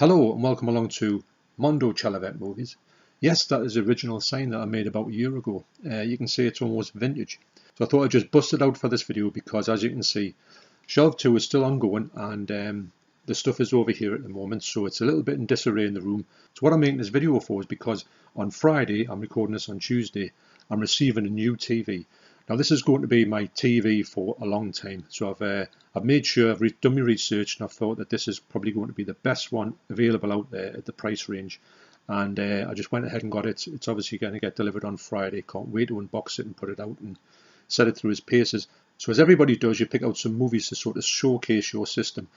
Hello and welcome along to Mondo Chelloveck movies. Yes, that is the original sign that I made about a year ago. You can see it's almost vintage. So I thought I'd just bust it out for this video because, as you can see, Shelf 2 is still ongoing and the stuff is over here at the moment, so it's a little bit in disarray in the room. So what I'm making this video for is because on Friday, I'm recording this on Tuesday, I'm receiving a new TV. Now this is going to be my TV for a long time, so I've made sure I've done my research and I've thought that this is probably going to be the best one available out there at the price range, and I just went ahead and got it. It's obviously going to get delivered on Friday. Can't wait to unbox it and put it out and set it through its paces. So as everybody does, you pick out some movies to sort of showcase your system.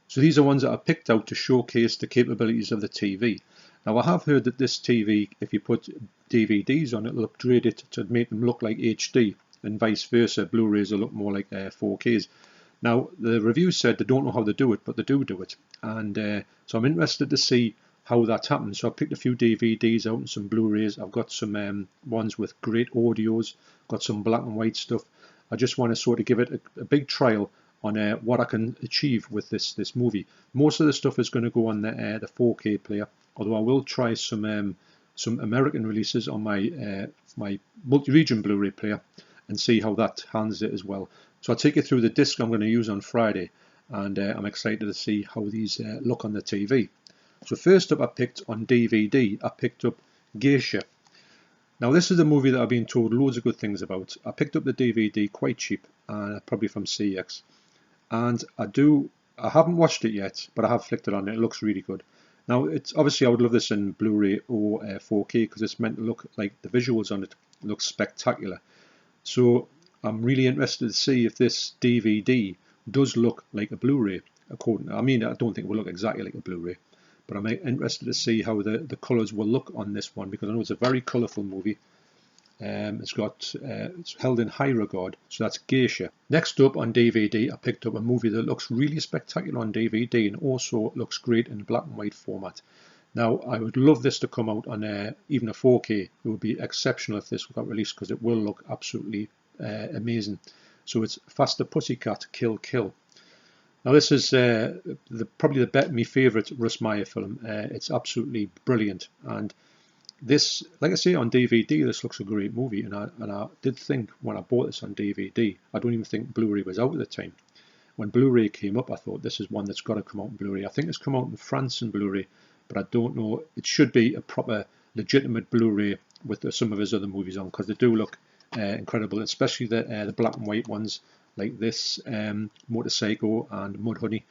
So these are ones that I picked out to showcase the capabilities of the TV. Now I have heard that this TV, if you put DVDs on it, will upgrade it to make them look like HD, and vice versa. Blu-rays will look more like 4Ks. Now the reviews said they don't know how to do it, but they do it, and so I'm interested to see how that happens. So I picked a few DVDs out and some Blu-rays. I've got some ones with great audios, got some black and white stuff. I just want to sort of give it a big trial on what I can achieve with this movie. Most of the stuff is going to go on the 4K player, although I will try some American releases on my my multi-region Blu-ray player and see how that handles it as well. So I'll take you through the disc I'm going to use on Friday, and I'm excited to see how these look on the TV. So first up, I picked on DVD, I picked up Geisha. Now this is a movie that I've been told loads of good things about. I picked up the DVD quite cheap, probably from CX, and I haven't watched it yet, but I have flicked it on. It looks really good. Now it's obviously I would love this in Blu-ray or 4K because it's meant to look like the visuals on it look spectacular. So I'm really interested to see if this DVD does look like a Blu-ray. I mean, I don't think it will look exactly like a Blu-ray, but I'm interested to see how the colours will look on this one, because I know it's a very colourful movie. It's held in high regard, so that's Geisha. Next up on DVD, I picked up a movie that looks really spectacular on DVD and also looks great in black and white format. Now I would love this to come out on even a 4K. It would be exceptional if this got released, because it will look absolutely amazing. So it's Faster Pussycat Kill Kill. Now this is probably my favourite Russ Meyer film. It's absolutely brilliant, and this, like I say, on DVD, this looks a great movie. And I did think when I bought this on DVD, I don't even think Blu-ray was out at the time. When Blu-ray came up, I thought this is one that's got to come out in Blu-ray. I think it's come out in France in Blu-ray, but I don't know. It should be a proper, legitimate Blu-ray with some of his other movies on, because they do look incredible, especially the black and white ones like this, Motorcycle and Mudhoney.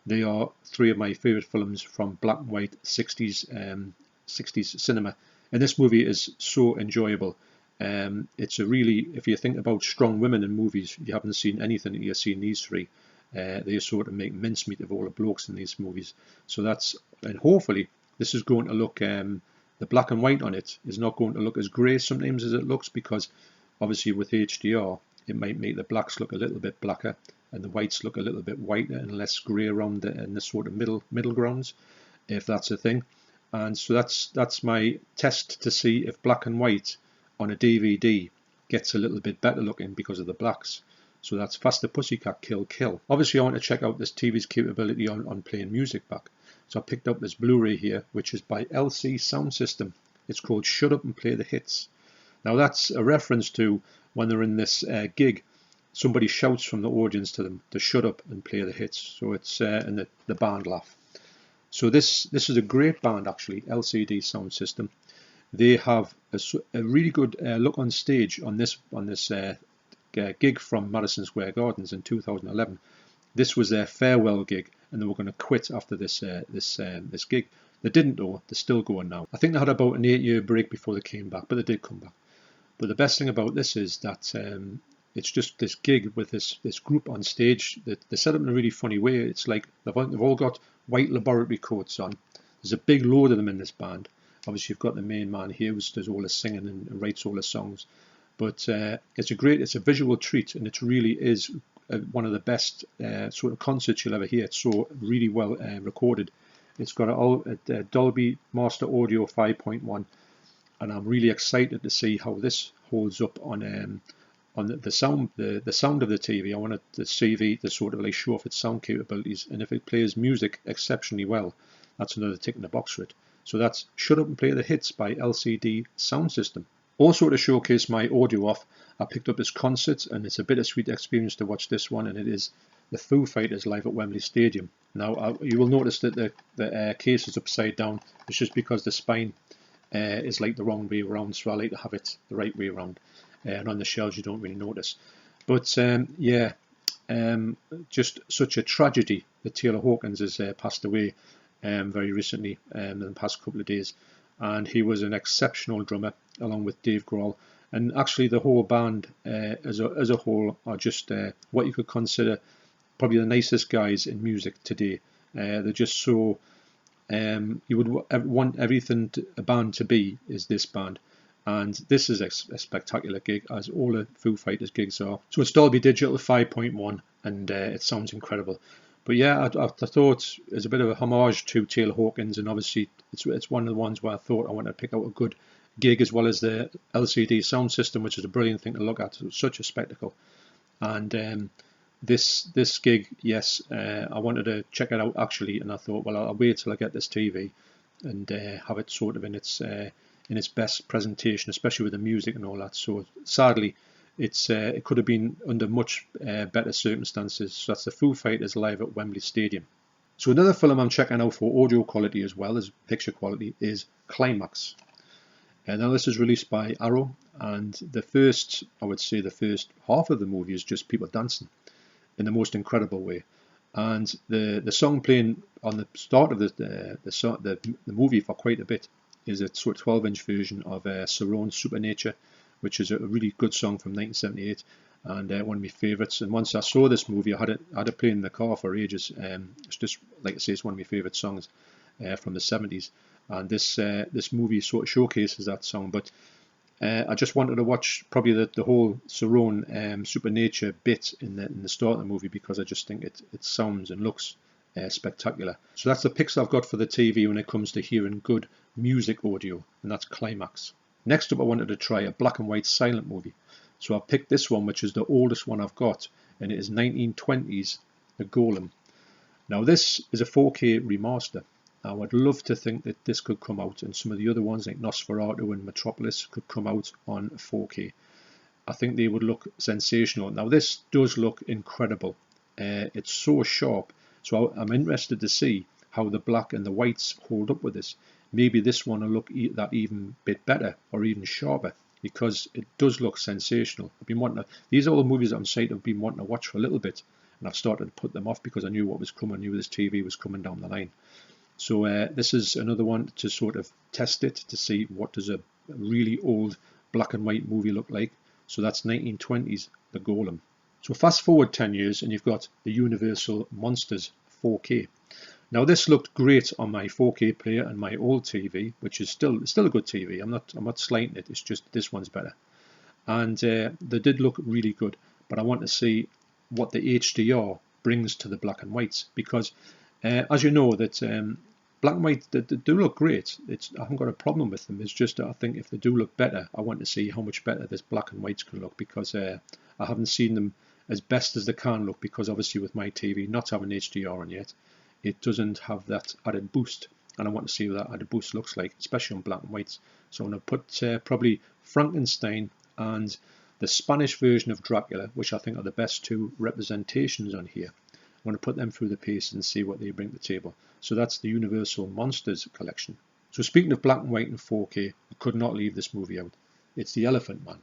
They are three of my favourite films from black and white 60s cinema. And this movie is so enjoyable. It's a really, if you think about strong women in movies, you haven't seen anything that you've seen these three. They sort of make mincemeat of all the blokes in these movies. So and hopefully this is going to look, the black and white on it is not going to look as grey sometimes as it looks, because obviously with HDR it might make the blacks look a little bit blacker and the whites look a little bit whiter and less grey around in the sort of middle grounds, if that's a thing. And so that's my test to see if black and white on a DVD gets a little bit better looking because of the blacks. So that's Faster Pussycat Kill Kill. Obviously I want to check out this TV's capability on playing music back. So I picked up this Blu-ray here, which is by LC Sound System. It's called Shut Up and Play the Hits. Now that's a reference to when they're in this gig, somebody shouts from the audience to them to shut up and play the hits. So it's and the band laugh. So this is a great band actually, LCD Sound System. They have a really good look on stage on this gig from Madison Square Gardens in 2011. This was their farewell gig, and they were going to quit after this gig. They didn't though. They're still going now. I think they had about an 8-year break before they came back, but they did come back. But the best thing about this is that it's just this gig with this group on stage. They set up in a really funny way. It's like they've all got white laboratory coats on. There's a big load of them in this band. Obviously you've got the main man here who does all the singing and writes all the songs. But it's a visual treat, and it really is one of the best sort of concerts you'll ever hear. It's so really well recorded. It's got a Dolby Master Audio 5.1, and I'm really excited to see how this holds up on the sound of the TV. I wanted the TV to sort of like show off its sound capabilities, and if it plays music exceptionally well, That's another tick in the box for it. So that's Shut Up and Play the Hits by LCD Sound System. Also, to showcase my audio off, I picked up this concert, and it's a bittersweet experience to watch this one, and it is the Foo Fighters live at Wembley Stadium. Now, you will notice that the case is upside down. It's just because the spine is like the wrong way around, so I like to have it the right way around. And on the shelves, you don't really notice. But yeah, just such a tragedy that Taylor Hawkins has passed away very recently, in the past couple of days. And he was an exceptional drummer, along with Dave Grohl. And actually, the whole band as a whole are just what you could consider probably the nicest guys in music today. They're just so you would want everything a band to be is this band. And this is a spectacular gig, as all the Foo Fighters gigs are. So it's Dolby Digital 5.1, and it sounds incredible. But yeah, I thought it's a bit of a homage to Taylor Hawkins, and obviously it's one of the ones where I thought I wanted to pick out a good gig, as well as the LCD sound system, which is a brilliant thing to look at. It's such a spectacle. And this gig, yes, I wanted to check it out actually, and I thought, well, I'll wait till I get this TV and have it sort of in its best presentation, especially with the music and all that. So sadly, it could have been under much better circumstances. So that's the Foo Fighters live at Wembley Stadium. So another film I'm checking out for audio quality as well as picture quality is Climax. Now this is released by Arrow, and I would say the first half of the movie is just people dancing in the most incredible way. And the song playing on the start of the movie for quite a bit is a sort of 12-inch version of Saron's Supernature, which is a really good song from 1978, and one of my favourites. And once I saw this movie, I had it playing in the car for ages. It's just, like I say, it's one of my favourite songs from the 70s, and this movie sort of showcases that song. But I just wanted to watch probably the whole Saron Supernature bit in the start of the movie, because I just think it sounds and looks spectacular. So that's the picks I've got for the TV when it comes to hearing good music audio, and that's Climax. Next up, I wanted to try a black and white silent movie. So I picked this one, which is the oldest one I've got, and it is 1920s The Golem. Now this is a 4K remaster. I would love to think that this could come out, and some of the other ones like Nosferatu and Metropolis could come out on 4K. I think they would look sensational. Now this does look incredible. It's so sharp, so I'm interested to see how the black and the whites hold up with this. Maybe this one will look that even bit better or even sharper, because it does look sensational. I've been wanting to, these are all the movies I'm saying I've been wanting to watch for a little bit, and I've started to put them off because I knew what was coming. I knew this TV was coming down the line. So this is another one to sort of test it, to see what does a really old black and white movie look like. So that's 1920s The Golem. So fast forward 10 years and you've got the Universal Monsters 4K. Now this looked great on my 4K player and my old TV, which is still a good TV. I'm not slighting it. It's just this one's better, and they did look really good. But I want to see what the HDR brings to the black and whites, because as you know that black and white they do look great. I haven't got a problem with them. It's just I think if they do look better, I want to see how much better this black and whites can look, because I haven't seen them as best as they can look, because obviously with my TV not having HDR on yet, it doesn't have that added boost, and I want to see what that added boost looks like, especially on black and whites. So I'm going to put probably Frankenstein and the Spanish version of Dracula, which I think are the best two representations on here. I'm going to put them through the paces and see what they bring to the table. So that's the Universal Monsters collection. So speaking of black and white and 4K, I could not leave this movie out. It's The Elephant Man.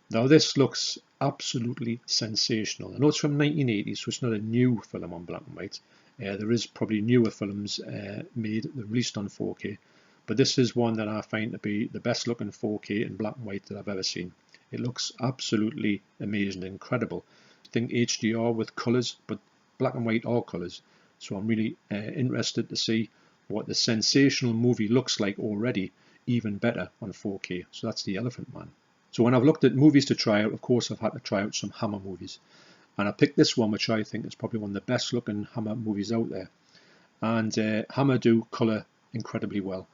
Now this looks absolutely sensational. I know it's from 1980, so it's not a new film on black and white. There is probably newer films made, released on 4K, but this is one that I find to be the best looking 4K in black and white that I've ever seen. It looks absolutely amazing, incredible. I think HDR with colours, but black and white are colours. So I'm really interested to see what the sensational movie looks like already, even better on 4K. So that's The Elephant Man. So when I've looked at movies to try out, of course I've had to try out some Hammer movies. And I picked this one, which I think is probably one of the best looking Hammer movies out there. And Hammer do colour incredibly well.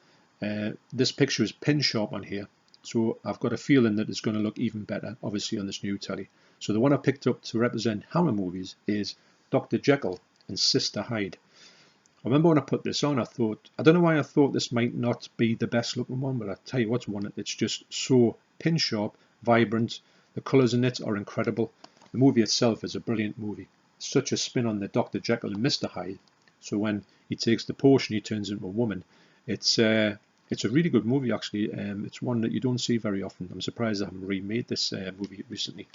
This picture is pin sharp on here, so I've got a feeling that it's going to look even better, obviously, on this new telly. So the one I picked up to represent Hammer movies is Dr. Jekyll and Sister Hyde. I remember when I put this on, I thought, I don't know why I thought this might not be the best looking one, but I tell you what's one that's just so pin sharp, vibrant. The colours in it are incredible. The movie itself is a brilliant movie. Such a spin on the Dr. Jekyll and Mr. Hyde. So when he takes the potion, he turns into a woman. It's a really good movie, actually. It's one that you don't see very often. I'm surprised I haven't remade this movie recently.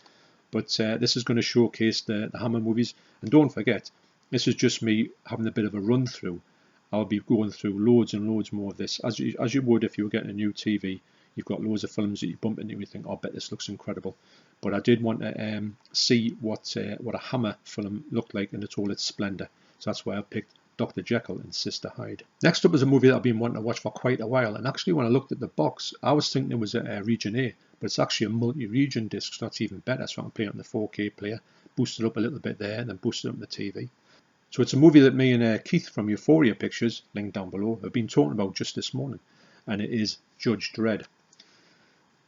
But this is going to showcase the Hammer movies. And don't forget, this is just me having a bit of a run through. I'll be going through loads and loads more of this, as you would if you were getting a new TV. You've got loads of films that you bump into and you think, oh, I bet this looks incredible. But I did want to see what a Hammer film looked like in all its splendour. So that's why I picked Dr. Jekyll and Sister Hyde. Next up is a movie that I've been wanting to watch for quite a while. And actually, when I looked at the box, I was thinking it was a Region A, but it's actually a multi-region disc, so that's even better. So I can play it on the 4K player, boost it up a little bit there, and then boost it up on the TV. So it's a movie that me and Keith from Euphoria Pictures, linked down below, have been talking about just this morning. And it is Judge Dredd.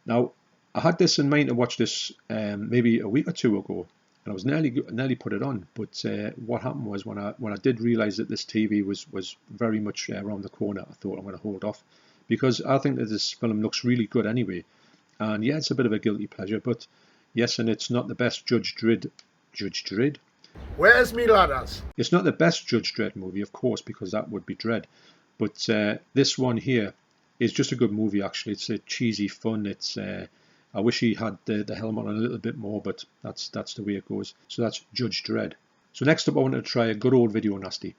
Now, I had this in mind to watch this maybe a week or two ago, and I was nearly put it on. But what happened was when I did realise that this TV was very much around the corner, I thought I'm going to hold off, because I think that this film looks really good anyway. And yeah, it's a bit of a guilty pleasure, but yes, and it's not the best Judge Dredd. Where's me ladders? It's not the best Judge Dredd movie, of course, because that would be Dredd. But this one here is just a good movie, actually. It's a cheesy fun. It's I wish he had the helmet on a little bit more, but that's the way it goes. So that's Judge Dredd. So next up, I wanted to try a good old video nasty,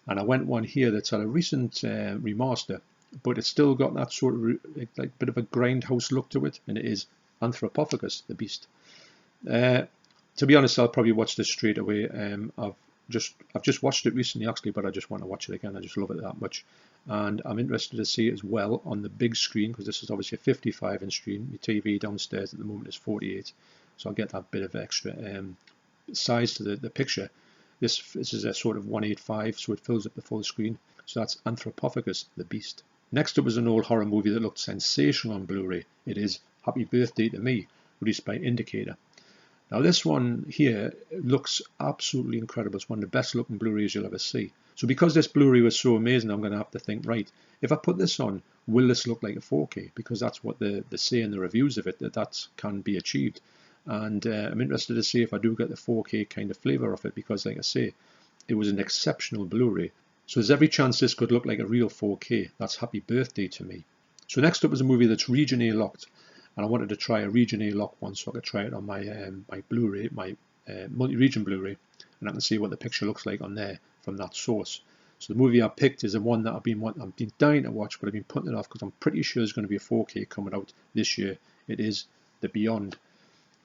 and I went one here that's had a recent remaster, but it's still got that sort of like bit of a grindhouse look to it, and it is Anthropophagus, the Beast. To be honest, I'll probably watch this straight away. I've just watched it recently, actually, but I just want to watch it again. I just love it that much. And I'm interested to see it as well on the big screen, because this is obviously a 55-inch screen. My TV downstairs at the moment is 48, so I'll get that bit of extra size to the picture. This is a sort of 185, so it fills up the full screen. So that's Anthropophagus, the Beast. Next up was an old horror movie that looked sensational on Blu-ray. It is Happy Birthday to Me, released by Indicator. Now this one here looks absolutely incredible. It's one of the best looking Blu-rays you'll ever see. So because this Blu-ray was so amazing, I'm going to have to think, right, if I put this on, will this look like a 4K? Because that's what they say in the reviews of it, that can be achieved. And I'm interested to see if I do get the 4K kind of flavour of it, because like I say, it was an exceptional Blu-ray. So there's every chance this could look like a real 4K. That's Happy Birthday to Me. So next up is a movie that's Region A locked. And I wanted to try a Region A lock one, so I could try it on my my Blu-ray, my multi-region Blu-ray, and I can see what the picture looks like on there from that source. So the movie I picked is the one that I've been dying to watch, but I've been putting it off because I'm pretty sure there's going to be a 4K coming out this year. It is The Beyond.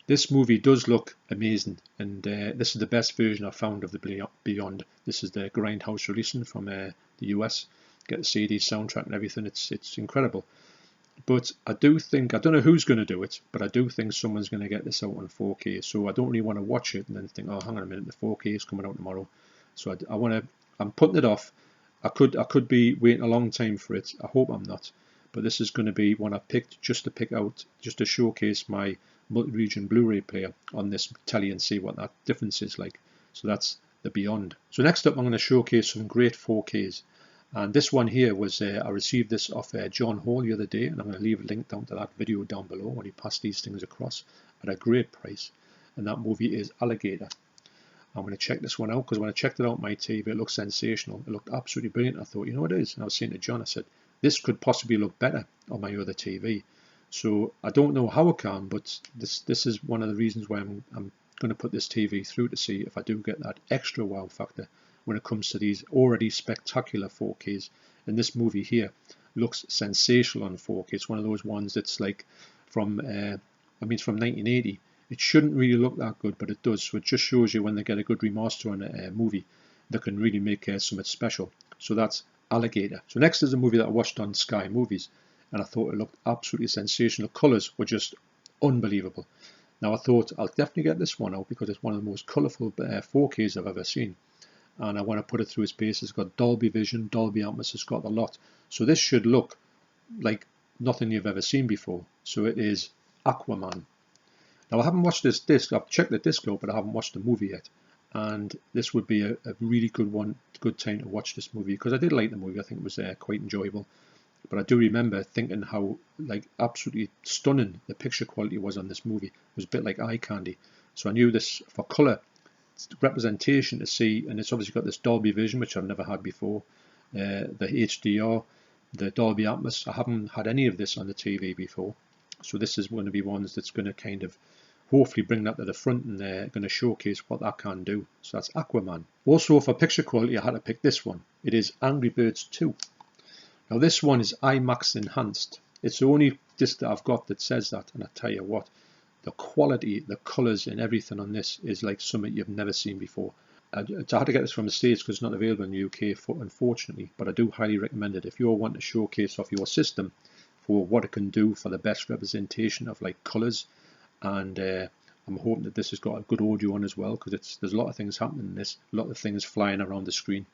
This movie does look amazing, and this is the best version I've found of The Beyond. This is the Grindhouse releasing from the US. Get the CD soundtrack and everything. It's incredible. But I do think, I don't know who's going to do it, but I do think someone's going to get this out on 4K. So I don't really want to watch it and then think, oh, hang on a minute, the 4K is coming out tomorrow. So I'm putting it off. I could be waiting a long time for it. I hope I'm not. But this is going to be one I picked just to showcase my multi-region Blu-ray player on this telly and see what that difference is like. So that's The Beyond. So next up, I'm going to showcase some great 4Ks. And this one here was, I received this off John Hall the other day, and I'm going to leave a link down to that video down below when he passed these things across at a great price. And that movie is Alligator. I'm going to check this one out, because when I checked it out on my TV, it looked sensational. It looked absolutely brilliant. I thought, you know what it is? And I was saying to John, I said, this could possibly look better on my other TV. So I don't know how it can, but this is one of the reasons why I'm going to put this TV through to see if I do get that extra wow factor when it comes to these already spectacular 4Ks. And this movie here looks sensational on 4K. It's one of those ones that's like from 1980. It shouldn't really look that good, but it does. So it just shows you when they get a good remaster on a movie, they can really make something special. So that's Alligator. So next is a movie that I watched on Sky Movies, and I thought it looked absolutely sensational. The colours were just unbelievable. Now I thought I'll definitely get this one out because it's one of the most colourful 4Ks I've ever seen. And I want to put it through its paces. It's got Dolby Vision, Dolby Atmos, it's got a lot. So this should look like nothing you've ever seen before. So it is Aquaman. Now I haven't watched this disc. I've checked the disc out, but I haven't watched the movie yet. and this would be a really good time to watch this movie, because I did like the movie. I think it was quite enjoyable. But I do remember thinking how absolutely stunning the picture quality was on this movie. It was a bit like eye candy. So I knew this for colour representation to see, and it's obviously got this Dolby Vision, which I've never had before, the HDR, the Dolby Atmos. I haven't had any of this on the TV before, so this is going to be ones that's going to kind of hopefully bring that to the front, and they're going to showcase what that can do. So that's Aquaman. Also for picture quality, I had to pick this one. It is Angry Birds 2. Now this one is IMAX enhanced. It's the only disc that I've got that says that, and I tell you what, the quality, the colours and everything on this is like something you've never seen before. I had to get this from the States because it's not available in the UK, unfortunately, but I do highly recommend it if you want to showcase off your system for what it can do for the best representation of like colours. And I'm hoping that this has got a good audio on as well, because there's a lot of things happening in this, a lot of things flying around the screen.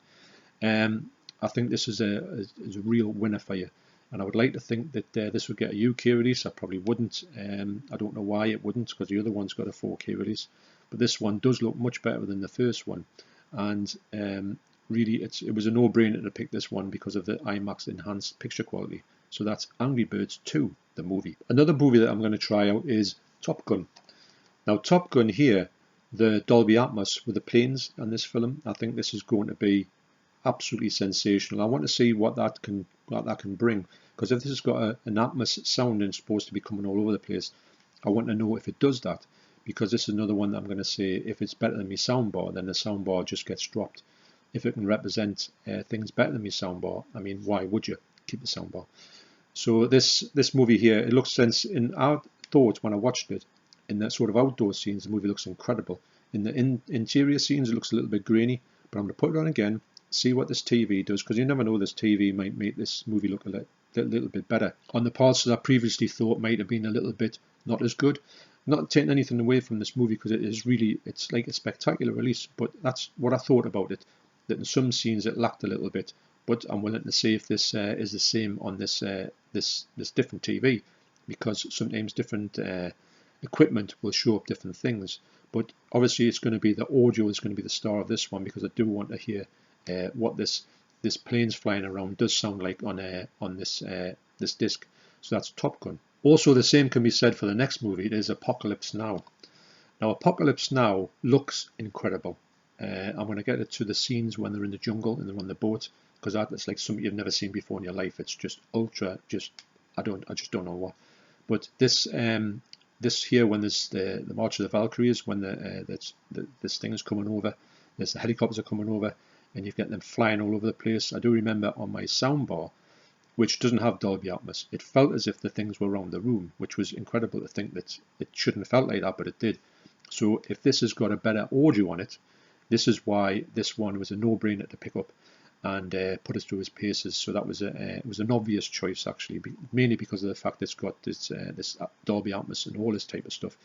I think this is a real winner for you, and I would like to think that this would get a UK release. I probably wouldn't. I don't know why it wouldn't, because the other one's got a 4K release, but this one does look much better than the first one, and really it was a no-brainer to pick this one because of the IMAX enhanced picture quality. So that's Angry Birds 2, the movie. Another movie that I'm going to try out is Top Gun. Now Top Gun here, the Dolby Atmos with the planes and this film, I think this is going to be absolutely sensational. I want to see what that can bring, because if this has got an Atmos sound and it's supposed to be coming all over the place, I want to know if it does that, because this is another one that I'm going to say, if it's better than my soundbar, then the soundbar just gets dropped. If it can represent things better than my soundbar, I mean, why would you keep the soundbar? So this movie here, it looks I thought when I watched it, in the sort of outdoor scenes, the movie looks incredible. In the interior scenes, it looks a little bit grainy, but I'm going to put it on again, see what this TV does, because you never know, this TV might make this movie look a little bit better. On the parts that I previously thought might have been a little bit not as good. Not taking anything away from this movie, because it's like a spectacular release, but that's what I thought about it, that in some scenes it lacked a little bit, but I'm willing to see if this is the same on this different TV, because sometimes different equipment will show up different things. But obviously it's going to be the audio is going to be the star of this one, because I do want to hear what this planes flying around does sound like on this disc. So that's Top Gun. Also, the same can be said for the next movie. It is Apocalypse Now. Now, Apocalypse Now looks incredible. I'm going to get it to the scenes when they're in the jungle and they're on the boat, because that's like something you've never seen before in your life. It's just ultra. I just don't know what. But this here, when there's the March of the Valkyries, when this thing is coming over, there's the helicopters are coming over, and you've got them flying all over the place. I do remember on my soundbar, which doesn't have Dolby Atmos, it felt as if the things were around the room, which was incredible to think that it shouldn't have felt like that, but it did. So if this has got a better audio on it, this is why this one was a no-brainer to pick up and put us through his paces. So that was it was an obvious choice, actually, mainly because of the fact that it's got this Dolby Atmos and all this type of stuff.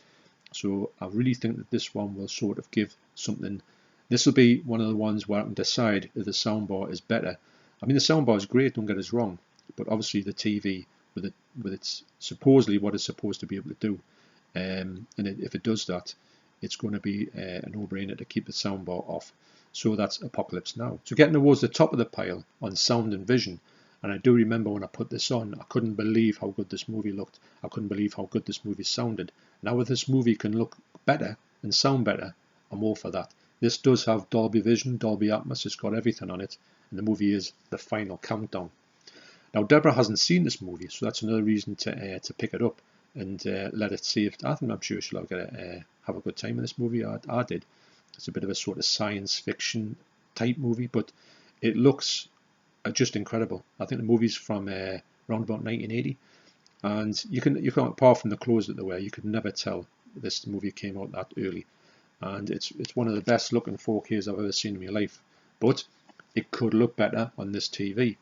So I really think that this one will sort of give something. This will be one of the ones where I can decide if the soundbar is better. I mean, the soundbar is great, don't get us wrong, but obviously the TV with its supposedly what it's supposed to be able to do, and if it does that, it's going to be a no-brainer to keep the soundbar off. So that's Apocalypse Now. So getting towards the top of the pile on sound and vision, and I do remember when I put this on, I couldn't believe how good this movie looked. I couldn't believe how good this movie sounded. Now if this movie can look better and sound better, I'm all for that. This does have Dolby Vision, Dolby Atmos, it's got everything on it, and the movie is The Final Countdown. Now Deborah hasn't seen this movie, so that's another reason to pick it up and let it see if I'm sure she'll have a good time in this movie. I did. It's a bit of a sort of science fiction type movie, but it looks just incredible. I think the movie's from around about 1980, and you can apart from the clothes that they wear, you could never tell this movie came out that early. And it's one of the best looking 4Ks I've ever seen in my life. But it could look better on this TV.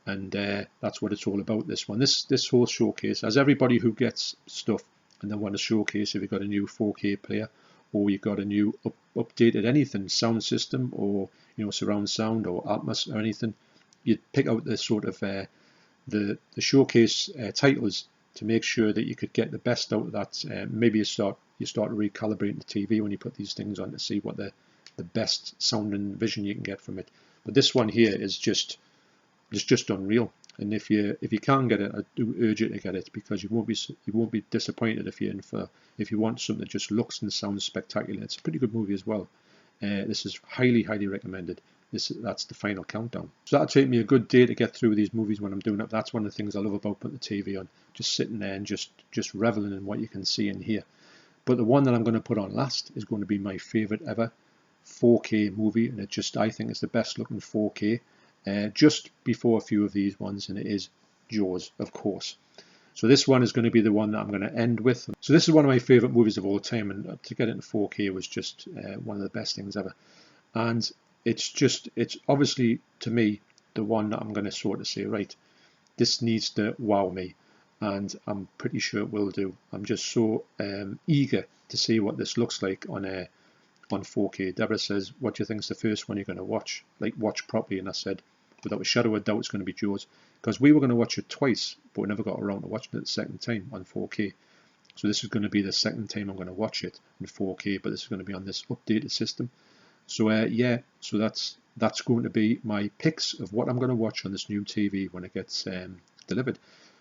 And that's what it's all about, this one. This whole showcase, as everybody who gets stuff and they want to showcase if you've got a new 4K player, or you've got a new updated anything, sound system, or surround sound or Atmos or anything, you'd pick out the sort of the showcase titles to make sure that you could get the best out of that. Maybe you start recalibrating the TV when you put these things on to see what the the best sound and vision you can get from it. But this one here is just unreal. And if you can't get it, I do urge you to get it, because you won't be disappointed if you want something that just looks and sounds spectacular. It's a pretty good movie as well. This is highly recommended. That's the Final Countdown. So that'll take me a good day to get through these movies when I'm doing it. That's one of the things I love about putting the TV on, just sitting there and just reveling in what you can see and hear. But the one that I'm going to put on last is going to be my favourite ever 4K movie, and I think it's the best looking 4K. Just before a few of these ones, and it is Jaws, of course. So this one is going to be the one that I'm going to end with. So this is one of my favourite movies of all time, and to get it in 4K was just one of the best things ever. And it's obviously, to me, the one that I'm going to sort of say, right, this needs to wow me, and I'm pretty sure it will do. I'm just so eager to see what this looks like on 4K. Deborah says, what do you think is the first one you're going to watch? Like, watch properly. And I said, without a shadow of doubt, it's going to be Jaws. Because we were going to watch it twice, but we never got around to watching it the second time on 4K. So this is going to be the second time I'm going to watch it in 4K, but this is going to be on this updated system. So yeah, so that's going to be my picks of what I'm going to watch on this new TV when it gets delivered.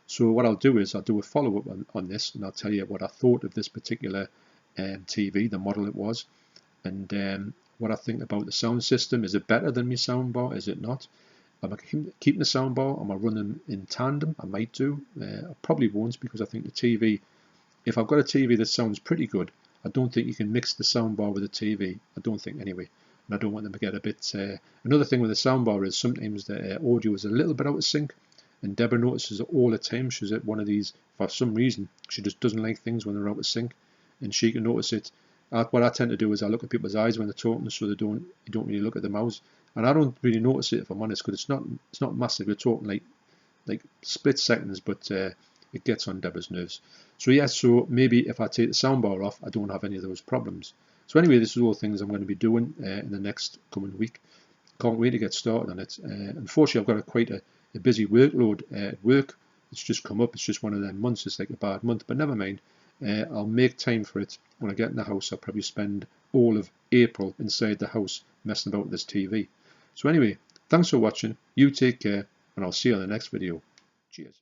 So what I'll do is I'll do a follow-up on this, and I'll tell you what I thought of this particular TV, the model it was, and what I think about the sound system. Is it better than my soundbar? Is it not? Am I keeping the soundbar? Am I running in tandem? I might do. I probably won't, because I think the TV, if I've got a TV that sounds pretty good, I don't think you can mix the soundbar with the TV. I don't think, anyway. And I don't want them to get a bit... Another thing with the soundbar is sometimes the audio is a little bit out of sync, and Deborah notices it all the time. She's at one of these, for some reason, she just doesn't like things when they're out of sync, and she can notice it. What I tend to do is I look at people's eyes when they're talking, so you don't really look at their mouths, and I don't really notice it, if I'm honest, because it's not massive. We're talking like split seconds, but it gets on Deborah's nerves. So yeah, so maybe if I take the soundbar off, I don't have any of those problems. So anyway, this is all things I'm going to be doing in the next coming week. Can't wait to get started on it. Unfortunately, I've got quite a busy workload at work. It's just come up. It's just one of them months. It's like a bad month, but never mind. I'll make time for it when I get in the house. I'll probably spend all of April inside the house messing about with this TV. So anyway, thanks for watching. You take care, and I'll see you on the next video. Cheers.